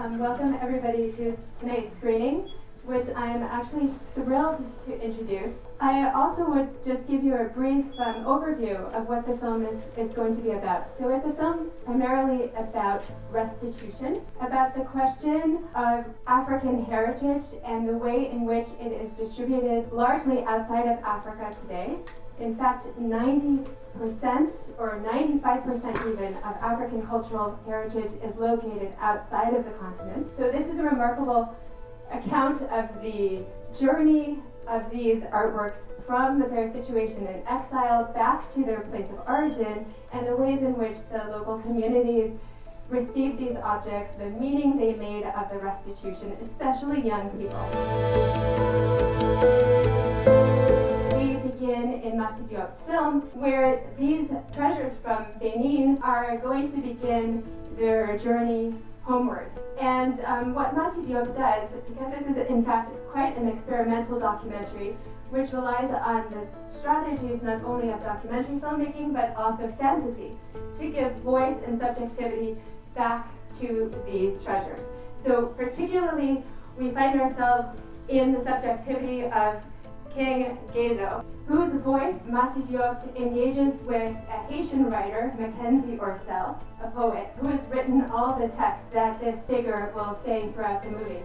welcome everybody to tonight's screening, which I'm actually thrilled to introduce. I also would just give you a brief overview of what the film is going to be about. So it's a film primarily about restitution, about the question of African heritage and the way in which it is distributed largely outside of Africa today. In fact, 90% or 95% even of African cultural heritage is located outside of the continent. So this is a remarkable account of the journey of these artworks from their situation in exile back to their place of origin, and the ways in which the local communities received these objects, the meaning they made of the restitution, especially young people. We begin in Mati Diop's film, where these treasures from Benin are going to begin their journey homeward. And what Mati Diop does, because this is in fact quite an experimental documentary, which relies on the strategies not only of documentary filmmaking, but also fantasy, to give voice and subjectivity back to these treasures. So particularly, we find ourselves in the subjectivity of King Gezo, whose voice Mati Diop engages with a Haitian writer, Mackenzie Orcel, a poet, who has written all the text that this figure will say throughout the movie.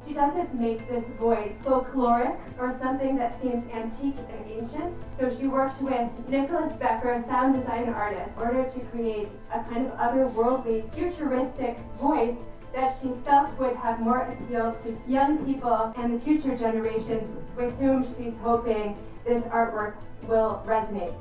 She doesn't make this voice folkloric or something that seems antique and ancient. So she worked with Nicholas Becker, a sound design artist, in order to create a kind of otherworldly, futuristic voice that she felt would have more appeal to young people and the future generations with whom she's hoping this artwork will resonate.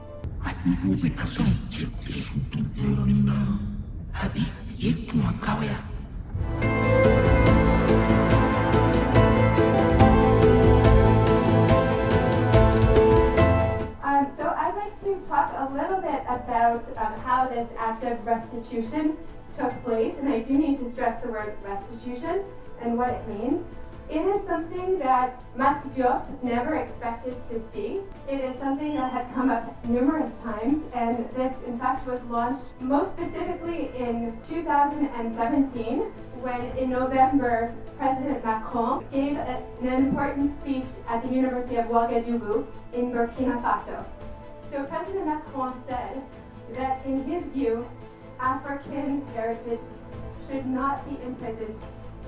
So I'd like to talk a little bit about how this act of restitution took place, and I do need to stress the word restitution and what it means. It is something that Mati Diop never expected to see. It is something that had come up numerous times, and this in fact was launched most specifically in 2017, when in November President Macron gave an important speech at the University of Ouagadougou in Burkina Faso. So President Macron said that in his view, African heritage should not be imprisoned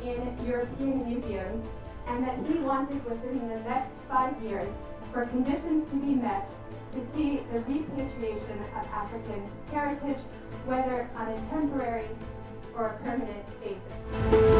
in European museums, and that he wanted within the next 5 years for conditions to be met to see the repatriation of African heritage, whether on a temporary or a permanent basis.